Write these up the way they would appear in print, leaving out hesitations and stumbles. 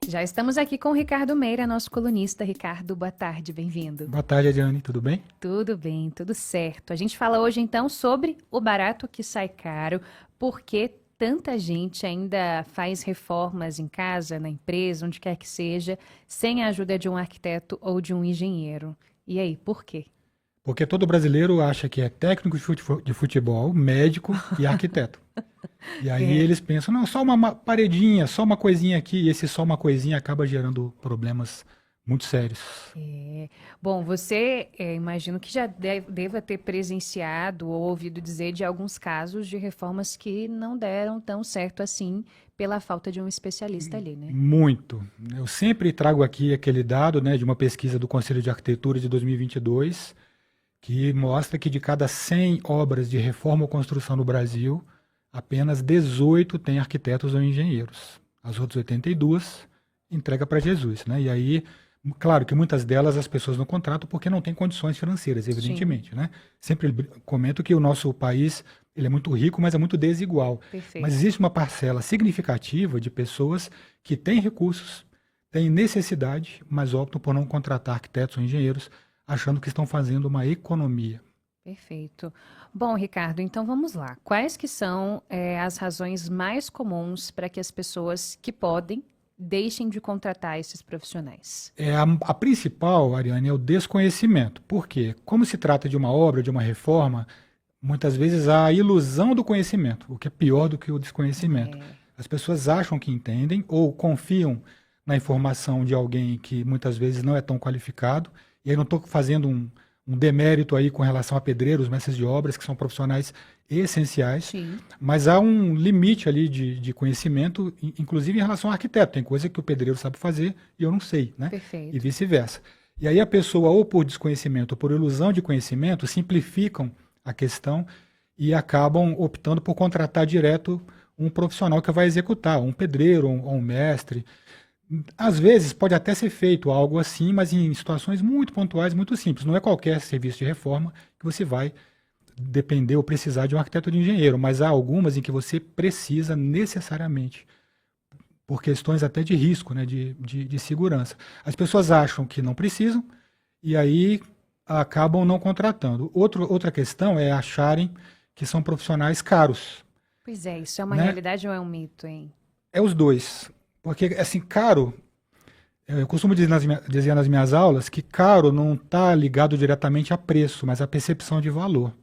Já estamos aqui com o Ricardo Meira, nosso colunista. Ricardo, boa tarde, bem-vindo. Boa tarde, Adriane, tudo bem? Tudo bem, tudo certo. A gente fala hoje então sobre o barato que sai caro, porque tanta gente ainda faz reformas em casa, na empresa, onde quer que seja, sem a ajuda de um arquiteto ou de um engenheiro. E aí, por quê? Porque todo brasileiro acha que é técnico de futebol, médico e arquiteto. E aí É. eles pensam, não, só uma paredinha, só uma coisinha aqui, e esse só uma coisinha acaba gerando problemas muito sérios. É. Bom, você imagino que já deva ter presenciado ou ouvido dizer de alguns casos de reformas que não deram tão certo assim pela falta de um especialista ali, né? Muito. Eu sempre trago aqui aquele dado, né, de uma pesquisa do Conselho de Arquitetura de 2022, que mostra que de cada 100 obras de reforma ou construção no Brasil, apenas 18 têm arquitetos ou engenheiros. As outras 82 entrega para Jesus, né? E aí, claro que muitas delas as pessoas não contratam porque não têm condições financeiras, Sim, evidentemente, né? Sempre comento que o nosso país, ele é muito rico, mas é muito desigual. Mas perfeito. existe uma parcela significativa de pessoas que têm recursos, têm necessidade, mas optam por não contratar arquitetos ou engenheiros, achando que estão fazendo uma economia. Perfeito. Bom, Ricardo, então vamos lá. Quais que são, as razões mais comuns para que as pessoas que podem deixem de contratar esses profissionais? A principal, Ariane, é o desconhecimento. Por quê? Como se trata de uma obra, de uma reforma, muitas vezes há a ilusão do conhecimento, o que é pior do que o desconhecimento. É, As pessoas acham que entendem ou confiam na informação de alguém que muitas vezes não é tão qualificado. E aí não estou fazendo um demérito aí com relação a pedreiros, mestres de obras, que são profissionais essenciais, sim, mas há um limite ali de conhecimento, inclusive em relação ao arquiteto. Tem coisa que o pedreiro sabe fazer e eu não sei, né? E perfeito. vice-versa. E aí a pessoa, ou por desconhecimento ou por ilusão de conhecimento, simplificam a questão e acabam optando por contratar direto um profissional que vai executar, um pedreiro ou um mestre. Às vezes pode até ser feito algo assim, mas em situações muito pontuais, muito simples. Não é qualquer serviço de reforma que você vai depender ou precisar de um arquiteto ou de engenheiro, mas há algumas em que você precisa necessariamente, por questões até de risco, né, de segurança. As pessoas acham que não precisam e aí acabam não contratando. Outra questão é acharem que são profissionais caros, Pois é, isso é uma né? realidade ou é um mito, hein? É os dois. Porque, assim, caro, eu costumo dizer nas minhas aulas que caro não está ligado diretamente a preço, mas a percepção de valor.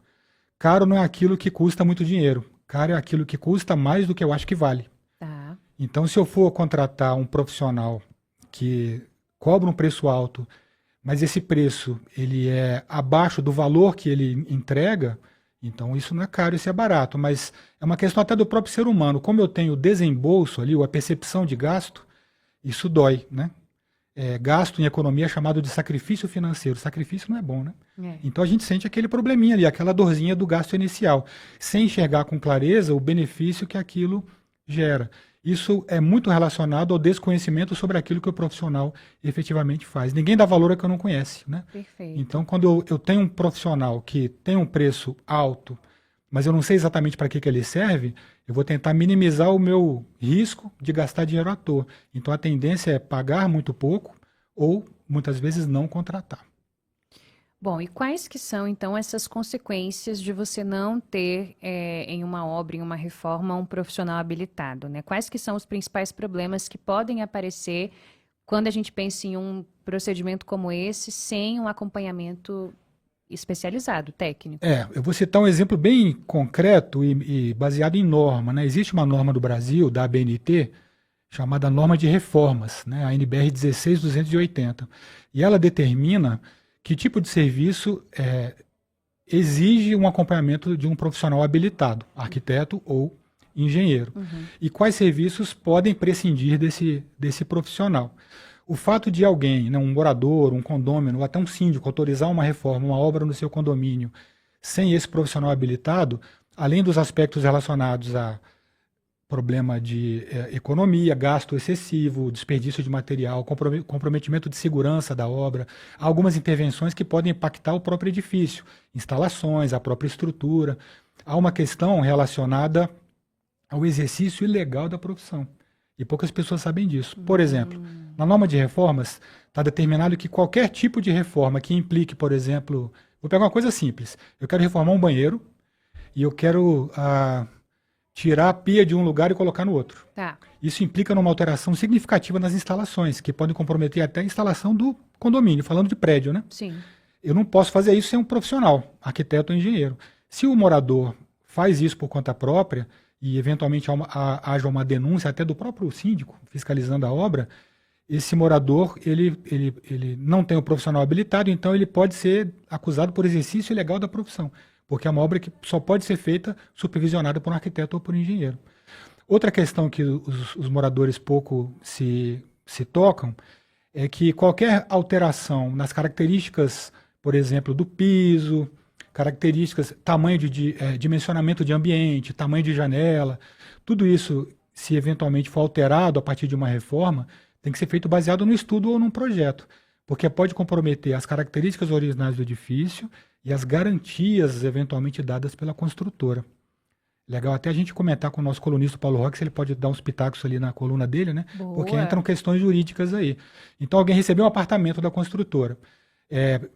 Caro não é aquilo que custa muito dinheiro. Caro é aquilo que custa mais do que eu acho que vale. Tá. Então, se eu for contratar um profissional que cobra um preço alto, mas esse preço ele é abaixo do valor que ele entrega, então isso não é caro, isso é barato. Mas é uma questão até do próprio ser humano. Como eu tenho desembolso ali, ou a percepção de gasto, isso dói, né? Gasto em economia é chamado de sacrifício financeiro. Sacrifício não é bom, né? É. Então a gente sente aquele probleminha ali, aquela dorzinha do gasto inicial, sem enxergar com clareza o benefício que aquilo gera. Isso é muito relacionado ao desconhecimento sobre aquilo que o profissional efetivamente faz. Ninguém dá valor a que eu não conhece, né? Então, Perfeito. quando eu tenho um profissional que tem um preço alto, mas eu não sei exatamente para que ele serve, eu vou tentar minimizar o meu risco de gastar dinheiro à toa. Então a tendência é pagar muito pouco ou muitas vezes não contratar. Bom, e quais que são então essas consequências de você não ter em uma obra, em uma reforma, um profissional habilitado, né? Quais que são os principais problemas que podem aparecer quando a gente pensa em um procedimento como esse sem um acompanhamento especializado, técnico? Eu vou citar um exemplo bem concreto e baseado em norma, né? Existe uma norma do Brasil, da ABNT, chamada Norma de Reformas, né? A NBR 16280. E ela determina que tipo de serviço exige um acompanhamento de um profissional habilitado, arquiteto ou engenheiro. Uhum. E quais serviços podem prescindir desse profissional. O fato de alguém, né, um morador, um condômino, ou até um síndico, autorizar uma reforma, uma obra no seu condomínio, sem esse profissional habilitado, além dos aspectos relacionados a problema de economia, gasto excessivo, desperdício de material, comprometimento de segurança da obra, há algumas intervenções que podem impactar o próprio edifício, instalações, a própria estrutura. Há uma questão relacionada ao exercício ilegal da profissão. E poucas pessoas sabem disso. Por exemplo, na norma de reformas está determinado que qualquer tipo de reforma que implique, por exemplo, vou pegar uma coisa simples. Eu quero reformar um banheiro e eu quero tirar a pia de um lugar e colocar no outro. Tá. Isso implica numa alteração significativa nas instalações, que podem comprometer até a instalação do condomínio, falando de prédio, né? Sim. Eu não posso fazer isso sem um profissional, arquiteto ou engenheiro. Se o morador faz isso por conta própria e eventualmente haja uma denúncia até do próprio síndico fiscalizando a obra, esse morador ele não tem um profissional habilitado, então ele pode ser acusado por exercício ilegal da profissão, porque é uma obra que só pode ser feita supervisionada por um arquiteto ou por um engenheiro. Outra questão que os moradores pouco se tocam é que qualquer alteração nas características, por exemplo, do piso, características, tamanho dimensionamento de ambiente, tamanho de janela, tudo isso, se eventualmente for alterado a partir de uma reforma, tem que ser feito baseado no estudo ou num projeto, porque pode comprometer as características originais do edifício e as garantias eventualmente dadas pela construtora. Legal até a gente comentar com o nosso colunista Paulo Roque, se ele pode dar uns pitacos ali na coluna dele, né? Boa. Porque entram questões jurídicas aí. Então alguém recebeu um apartamento da construtora.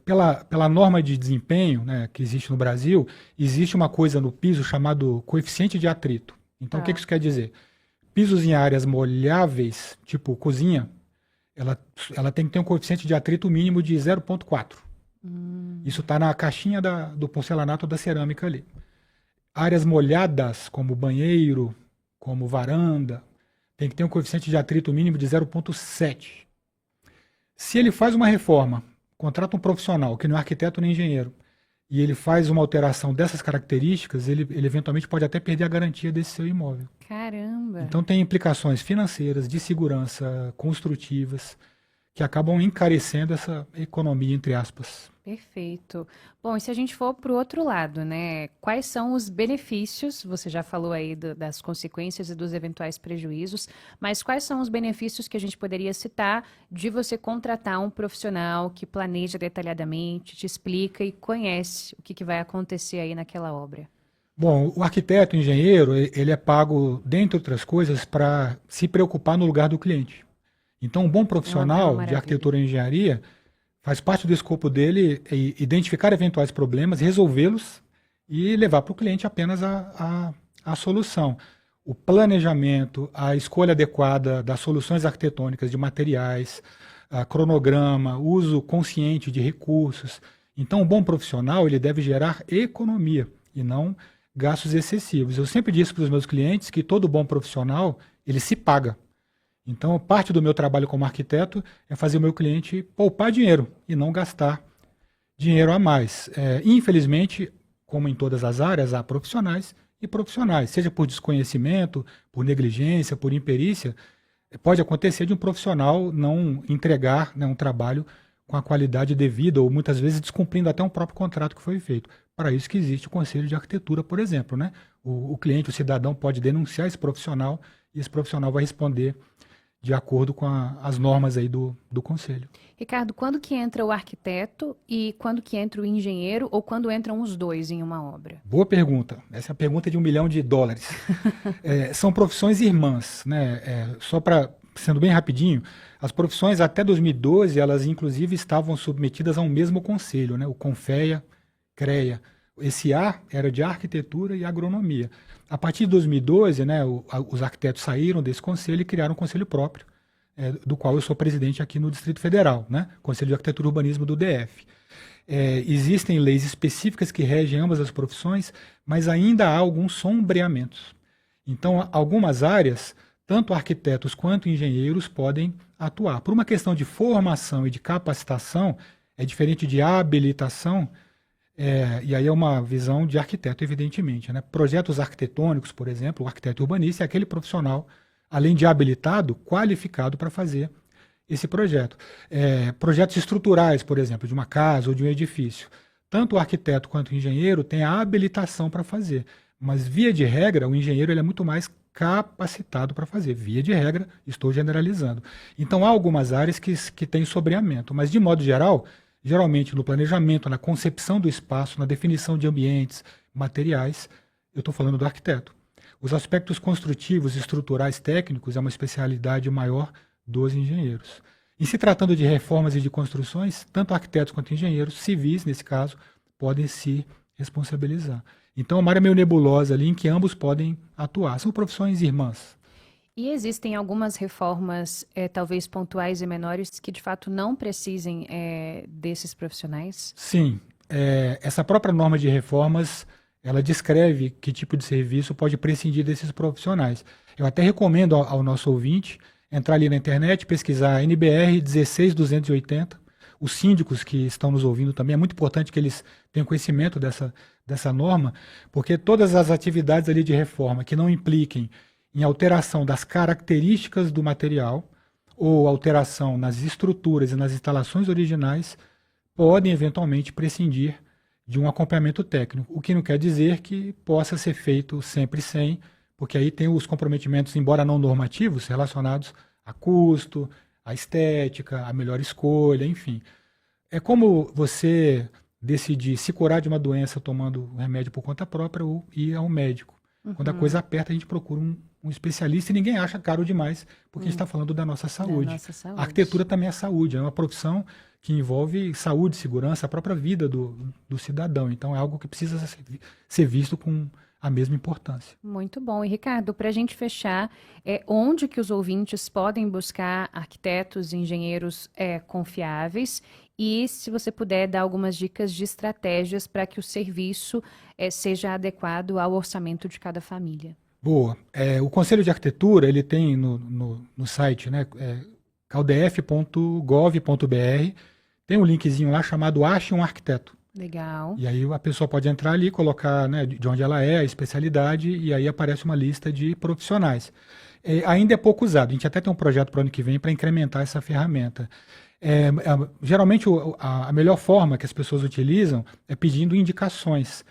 Pela norma de desempenho, né, que existe no Brasil, existe uma coisa no piso chamado coeficiente de atrito. Então o que isso quer dizer? Pisos em áreas molháveis, tipo cozinha, ela tem que ter um coeficiente de atrito mínimo de 0,4. Isso está na caixinha do porcelanato da cerâmica ali. Áreas molhadas, como banheiro, como varanda, tem que ter um coeficiente de atrito mínimo de 0,7. Se ele faz uma reforma, contrata um profissional, que não é arquiteto nem engenheiro, e ele faz uma alteração dessas características, ele eventualmente pode até perder a garantia desse seu imóvel. Caramba! Então tem implicações financeiras, de segurança, construtivas, que acabam encarecendo essa economia, entre aspas. Perfeito. Bom, e se a gente for para o outro lado, né? Quais são os benefícios? Você já falou aí das consequências e dos eventuais prejuízos, mas quais são os benefícios que a gente poderia citar de você contratar um profissional que planeja detalhadamente, te explica e conhece o que vai acontecer aí naquela obra? Bom, o arquiteto, o engenheiro, ele é pago, dentre outras coisas, para se preocupar no lugar do cliente. Então, um bom profissional de arquitetura e engenharia faz parte do escopo dele identificar eventuais problemas, resolvê-los e levar para o cliente apenas a solução. O planejamento, a escolha adequada das soluções arquitetônicas, de materiais, cronograma, uso consciente de recursos. Então, um bom profissional ele deve gerar economia e não gastos excessivos. Eu sempre disse para os meus clientes que todo bom profissional ele se paga. Então, parte do meu trabalho como arquiteto é fazer o meu cliente poupar dinheiro e não gastar dinheiro a mais. Infelizmente, como em todas as áreas, há profissionais e profissionais, seja por desconhecimento, por negligência, por imperícia, pode acontecer de um profissional não entregar, né, um trabalho com a qualidade devida ou muitas vezes descumprindo até um próprio contrato que foi feito. Para isso que existe o Conselho de Arquitetura, por exemplo, né? O cliente, o cidadão pode denunciar esse profissional e esse profissional vai responder de acordo com as normas aí do Conselho. Ricardo, quando que entra o arquiteto e quando que entra o engenheiro ou quando entram os dois em uma obra? Boa pergunta. Essa é a pergunta de $1 milhão. São profissões irmãs, né? Sendo bem rapidinho, as profissões até 2012, elas inclusive estavam submetidas a um mesmo conselho, né? O CONFEA, CREA. Esse A era de arquitetura e agronomia. A partir de 2012, né, os arquitetos saíram desse conselho e criaram um conselho próprio, do qual eu sou presidente aqui no Distrito Federal, né, Conselho de Arquitetura e Urbanismo do DF. Existem leis específicas que regem ambas as profissões, mas ainda há alguns sombreamentos. Então, algumas áreas, tanto arquitetos quanto engenheiros podem atuar. Por uma questão de formação e de capacitação, é diferente de habilitação. E aí é uma visão de arquiteto, evidentemente, né? Projetos arquitetônicos, por exemplo, o arquiteto urbanista é aquele profissional, além de habilitado, qualificado para fazer esse projeto. Projetos estruturais, por exemplo, de uma casa ou de um edifício. Tanto o arquiteto quanto o engenheiro têm a habilitação para fazer, mas, via de regra, o engenheiro ele é muito mais capacitado para fazer. Via de regra, estou generalizando. Então, há algumas áreas que têm sobreamento, mas, de modo geral, geralmente no planejamento, na concepção do espaço, na definição de ambientes, materiais, eu estou falando do arquiteto. Os aspectos construtivos, estruturais, técnicos é uma especialidade maior dos engenheiros. Em se tratando de reformas e de construções, tanto arquitetos quanto engenheiros civis, nesse caso, podem se responsabilizar. Então, é uma área meio nebulosa ali em que ambos podem atuar. São profissões irmãs. E existem algumas reformas, talvez pontuais e menores, que de fato não precisem desses profissionais? Sim, essa própria norma de reformas, ela descreve que tipo de serviço pode prescindir desses profissionais. Eu até recomendo ao nosso ouvinte entrar ali na internet, pesquisar NBR 16280. Os síndicos que estão nos ouvindo também, é muito importante que eles tenham conhecimento dessa norma, porque todas as atividades ali de reforma que não impliquem em alteração das características do material ou alteração nas estruturas e nas instalações originais podem eventualmente prescindir de um acompanhamento técnico, o que não quer dizer que possa ser feito sempre sem, porque aí tem os comprometimentos, embora não normativos, relacionados a custo, a estética, a melhor escolha, enfim. É como você decidir se curar de uma doença tomando remédio por conta própria ou ir a um médico. Quando a coisa aperta, a gente procura um especialista e ninguém acha caro demais, porque a gente está falando da nossa saúde. Da nossa saúde. A arquitetura também é saúde, é uma profissão que envolve saúde, segurança, a própria vida do cidadão. Então é algo que precisa ser visto com a mesma importância. Muito bom. E Ricardo, para a gente fechar, onde que os ouvintes podem buscar arquitetos e engenheiros confiáveis? E se você puder dar algumas dicas de estratégias para que o serviço seja adequado ao orçamento de cada família. Boa. O Conselho de Arquitetura, ele tem no site, né, caldef.gov.br, tem um linkzinho lá chamado Ache um Arquiteto. Legal. E aí a pessoa pode entrar ali, colocar, né, de onde ela é, a especialidade, e aí aparece uma lista de profissionais. Ainda é pouco usado, a gente até tem um projeto para o ano que vem para incrementar essa ferramenta. Geralmente a melhor forma que as pessoas utilizam é pedindo indicações.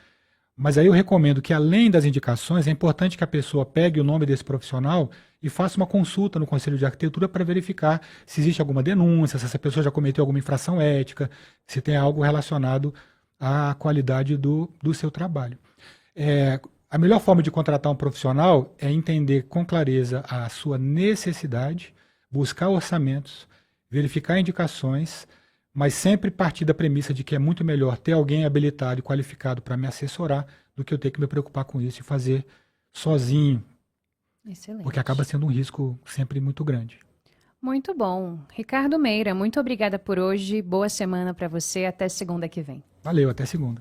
Mas aí eu recomendo que, além das indicações, é importante que a pessoa pegue o nome desse profissional e faça uma consulta no Conselho de Arquitetura para verificar se existe alguma denúncia, se essa pessoa já cometeu alguma infração ética, se tem algo relacionado à qualidade do seu trabalho. A melhor forma de contratar um profissional é entender com clareza a sua necessidade, buscar orçamentos, verificar indicações, mas sempre partir da premissa de que é muito melhor ter alguém habilitado e qualificado para me assessorar do que eu ter que me preocupar com isso e fazer sozinho, Excelente. porque acaba sendo um risco sempre muito grande. Muito bom. Ricardo Meira, muito obrigada por hoje. Boa semana para você. Até segunda que vem. Valeu, até segunda.